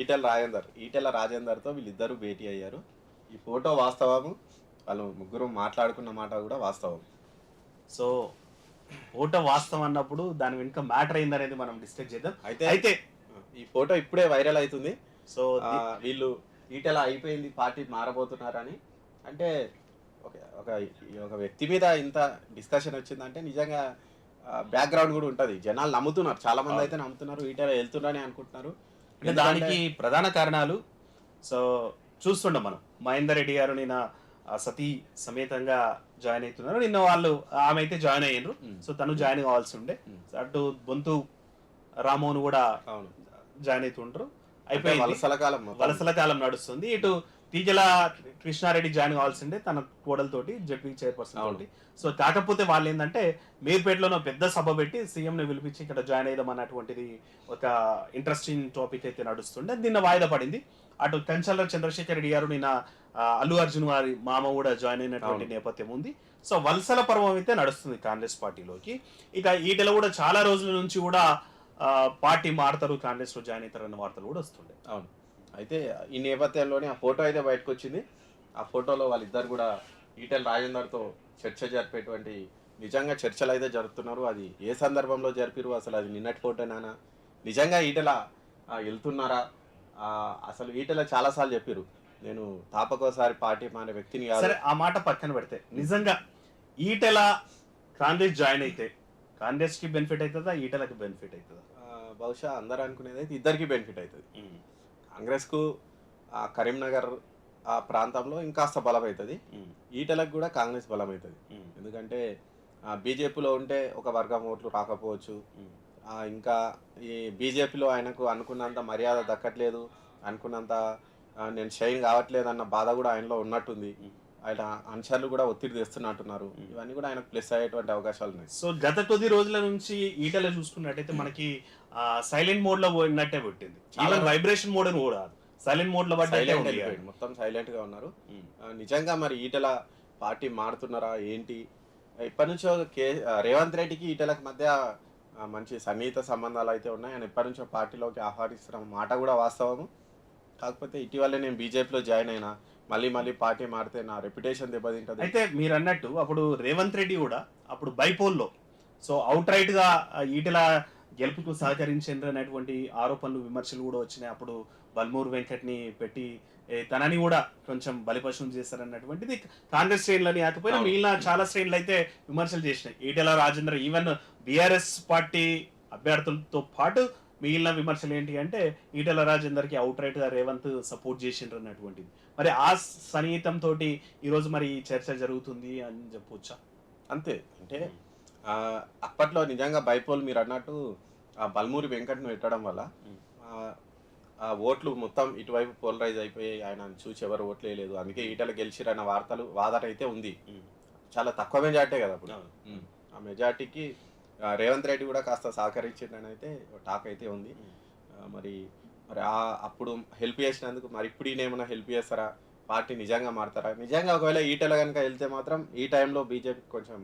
ఈటెల రాజేందర్తో వీళ్ళిద్దరూ భేటీ అయ్యారు. ఈ ఫోటో వాస్తవము, వాళ్ళు ముగ్గురు మాట్లాడుకున్న మాట కూడా వాస్తవం. సో ఫోటో వాస్తవం అన్నప్పుడు దాని వెనుక మ్యాటర్ అయిందనేది మనం డిస్కస్ చేద్దాం. అయితే ఈ ఫోటో ఇప్పుడే వైరల్ అవుతుంది. సో వీళ్ళు ఈటెల అయిపోయింది, పార్టీ మారబోతున్నారని అంటే ఒక వ్యక్తి మీద ఇంత డిస్కషన్ వచ్చిందంటే నిజంగా బ్యాక్గ్రౌండ్ కూడా ఉంటుంది. జనాలు నమ్ముతున్నారు, చాలా మంది అయితే నమ్ముతున్నారు, ఈటెల వెళ్తున్నారని అనుకుంటున్నారు. అంటే దానికి ప్రధాన కారణాలు సో చూస్తుండం మనం. మహేందర్ రెడ్డి గారు నిన్న సతీ సమేతంగా జాయిన్ అవుతున్నారు. నిన్న వాళ్ళు ఆమె అయితే జాయిన్ అయ్యారు. సో తను జాయిన్ కావాల్సి ఉండే. అటు బొంతు రామోను కూడా జాయిన్ అవుతుంటారు. అయిపోయి వలసల కాలం నడుస్తుంది. ఇటు తీగల కృష్ణారెడ్డి జాయిన్ కావాల్సిందే తన కోడలతోటి, జడ్పీ చైర్పర్సన్ తోటి. సో కాకపోతే వాళ్ళు ఏంటంటే మీర్పేటలో పెద్ద సభ పెట్టి సీఎంని పిలిపించి ఇక్కడ జాయిన్ అయ్యాం అన్నటువంటిది ఒక ఇంట్రెస్టింగ్ టాపిక్ అయితే నడుస్తుండే. నిన్న వాయిదా పడింది. అటు కంచల చంద్రశేఖర్ రెడ్డి గారు నిన్న అల్లు అర్జున్ వారి మామ కూడా జాయిన్ అయినటువంటి నేపథ్యం ఉంది. సో వలసల పర్వం అయితే నడుస్తుంది కాంగ్రెస్ పార్టీలోకి. ఇక ఈటెల కూడా చాలా రోజుల నుంచి కూడా పార్టీ మారుతారు, కాంగ్రెస్ లో జాయిన్ అవుతారు అన్న వార్తలు కూడా వస్తుండే. అవును. అయితే ఈ నేపథ్యంలోనే ఆ ఫోటో అయితే బయటకు వచ్చింది. ఆ ఫోటోలో వాళ్ళిద్దరు కూడా ఈటెల రాజేందర్తో చర్చ జరిపేటువంటి నిజంగా చర్చలు అయితే జరుపుతున్నారు. అది ఏ సందర్భంలో జరిపిరు, అసలు అది నిన్నటి ఫోటోనా, నిజంగా ఈటెల వెళ్తున్నారా? అసలు ఈటెల చాలాసార్లు చెప్పారు, నేను తాపకోసారి పార్టీ మానే వ్యక్తిని కాదు. సరే ఆ మాట పక్కన పెడితే నిజంగా ఈటెల కాంగ్రెస్ జాయిన్ అయితే కాంగ్రెస్ కి బెనిఫిట్ అవుతుందా, ఈటెలకు బెనిఫిట్ అవుతుందా? బహుశా అందరూ అనుకునేది అయితే ఇద్దరికి బెనిఫిట్ అవుతుంది. కాంగ్రెస్కు కరీంనగర్ ఆ ప్రాంతంలో ఇంకాస్త బలం అవుతుంది, ఈటెలకు కూడా కాంగ్రెస్ బలం అవుతుంది. ఎందుకంటే బీజేపీలో ఉంటే ఒక వర్గం ఓట్లు రాకపోవచ్చు, ఇంకా ఈ బీజేపీలో ఆయనకు అనుకున్నంత మర్యాద దక్కట్లేదు, అనుకున్నంత నేను షైన్ కావట్లేదు అన్న బాధ కూడా ఆయనలో ఉన్నట్టుంది. ఆయన అనుచరులు కూడా ఒత్తిడి తెస్తున్నట్టున్నారు. ఇవన్నీ కూడా ఆయనకు ప్లస్ అయ్యేటువంటి అవకాశాలు ఉన్నాయి. సో గత కొద్ది రోజుల నుంచి ఈటెల చూసుకున్నట్టయితే మనకి సైలెంట్ మోడ్ లో పోయినట్టే పెట్టింది. ఈవెన్ వైబ్రేషన్ మోడ్ అని కూడా సైలెంట్ మోడ్ లో మొత్తం సైలెంట్ గా ఉన్నారు. నిజంగా మరి ఈటెల పార్టీ మారుతున్నారా ఏంటి? ఇప్పటి నుంచో రేవంత్ రెడ్డికి ఈటెలకు మధ్య మంచి సన్నిహిత సంబంధాలు అయితే ఉన్నాయి. ఆయన ఇప్పటి నుంచో పార్టీలోకి ఆహ్వానిస్తున్న మాట కూడా వాస్తవము. కాకపోతే ఇటీవలే నేను బీజేపీలో జాయిన్ అయినా, మళ్ళీ పార్టీ మారితే నా రెప్యుటేషన్ దెబ్బతింటది. అయితే మీరు అన్నట్టు అప్పుడు రేవంత్ రెడ్డి కూడా అప్పుడు బైపోల్లో సో అవుట్ రైట్ గా ఈటెల గెలుపుకు సహకరించారు అనేటువంటి ఆరోపణలు, విమర్శలు కూడా వచ్చినాయి. అప్పుడు బల్మూరు వెంకట్ని పెట్టి తనని కూడా కొంచెం బలిపశం చేశారన్నటువంటిది కాంగ్రెస్ శ్రేణులని కాకపోయినా మిగిలిన చాలా శ్రేణులు అయితే విమర్శలు చేసినాయి. ఈటెల రాజేందర్ ఈవెన్ బీఆర్ఎస్ పార్టీ అభ్యర్థులతో పాటు మిగిలిన విమర్శలు ఏంటి అంటే ఈటెల రాజేందర్కి అవుట్ రైట్ గా రేవంత్ సపోర్ట్ చేసిండ్రు అన్నటువంటిది. మరి ఆ సన్నిహితంతో ఈరోజు మరి చర్చ జరుగుతుంది అని చెప్పొచ్చా? అంతే. అంటే అప్పట్లో నిజంగా బైపోల్ మీరు అన్నట్టు ఆ బల్మూరి వెంకట్ను పెట్టడం వల్ల ఆ ఓట్లు మొత్తం ఇటువైపు పోలరైజ్ అయిపోయి ఆయన చూసి ఎవరు ఓట్లు వేయలేదు, అందుకే ఈటెల గెలిచిరన్న వాదన అయితే ఉంది. చాలా తక్కువ మెజార్టీ కదా అప్పుడు. ఆ మెజార్టీకి రేవంత్ రెడ్డి కూడా కాస్త సహకరించిండని అయితే టాక్ అయితే ఉంది. మరి అప్పుడు హెల్ప్ చేసినందుకు మరి ఇప్పుడు ఈయన ఏమైనా హెల్ప్ చేస్తారా, పార్టీ నిజంగా మారుతారా? నిజంగా ఒకవేళ ఈటెల కనుక వెళ్తే మాత్రం ఈ టైంలో బీజేపీ కొంచెం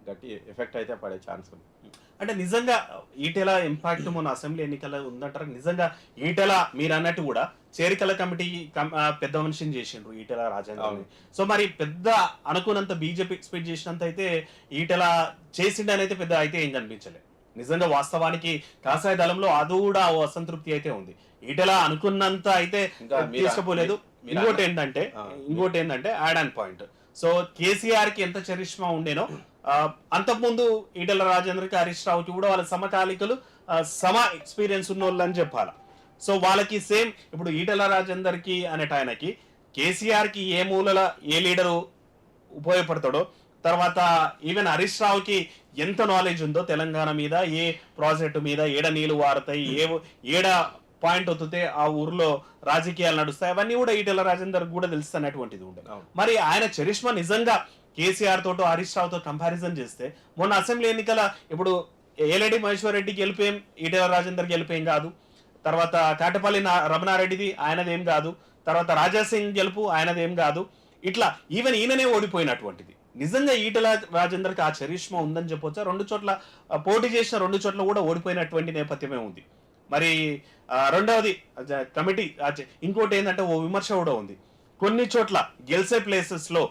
గట్టి ఎఫెక్ట్ అయితే పడే ఛాన్స్ ఉంది. అంటే నిజంగా ఈటెల ఇంపాక్ట్ మొన్న అసెంబ్లీ ఎన్నికల ఉందంటారు. నిజంగా ఈటెల మీరు అన్నట్టు కూడా చేరికల కమిటీ పెద్ద మనిషిని చేసిండ్రు ఈటెల రాజేందర్. సో మరి పెద్ద అనుకున్నంత బీజేపీ ఎక్స్పెక్ట్ చేసినంత అయితే ఈటెల చేసిండని అయితే పెద్ద అయితే ఏం కనిపించలేదు. నిజంగా వాస్తవానికి కాషాయ దళంలో అది కూడా అసంతృప్తి అయితే ఉంది. ఈటెల అనుకున్నంత అయితే తీసుకుపోలేదు. ఇంకోటి ఏంటంటే add on point. So KCR కి ఎంత చరిష్మా ఉండేనో అంతకుముందు ఈటెల రాజేందర్కి, హరీష్ రావుకి కూడా వాళ్ళ సమకాలికలు సమ ఎక్స్పీరియన్స్ ఉన్న వాళ్ళు అని చెప్పాలి. సో వాళ్ళకి సేమ్ ఇప్పుడు ఈటెల రాజేందర్కి అనేట ఆయనకి కేసీఆర్కి ఏ మూలల ఏ లీడరు ఉపయోగపడతాడో, తర్వాత ఈవెన్ హరీష్ రావుకి ఎంత నాలెడ్జ్ ఉందో తెలంగాణ మీద, ఏ ప్రాజెక్టు మీద ఏడ నీళ్లు వారుతాయి, ఏడ పాయింట్ వత్తితే ఆ ఊర్లో రాజకీయాలు నడుస్తాయి, అవన్నీ కూడా ఈటెల రాజేందర్ కూడా తెలుస్తున్నటువంటిది ఉండదు. మరి ఆయన చరిష్మా నిజంగా కేసీఆర్ తోటో హరీష్ రావుతో కంపారిజన్ చేస్తే మొన్న అసెంబ్లీ ఎన్నికల ఇప్పుడు ఏలేడి మహేశ్వర్ రెడ్డికి గెలిపేం, ఈటెల రాజేందర్ గెలిపేం కాదు, తర్వాత కాటపల్లి రమణారెడ్డిది ఆయనదేం కాదు, తర్వాత రాజాసింగ్ గెలుపు ఆయనదేం కాదు, ఇట్లా ఈవెన్ ఈయననే ఓడిపోయినటువంటిది. నిజంగా ఈటెల రాజేందర్కి ఆ చరిష్మా ఉందని చెప్పొచ్చా? 2 చోట్ల పోటీ చేసిన 2 చోట్ల కూడా ఓడిపోయినటువంటి నేపథ్యమే ఉంది. మరి రెండవది కమిటీ ఇంకోటి ఏంటంటే ఓ విమర్శ కూడా ఉంది, కొన్ని చోట్ల గెలిచే ప్లేసెస్ లో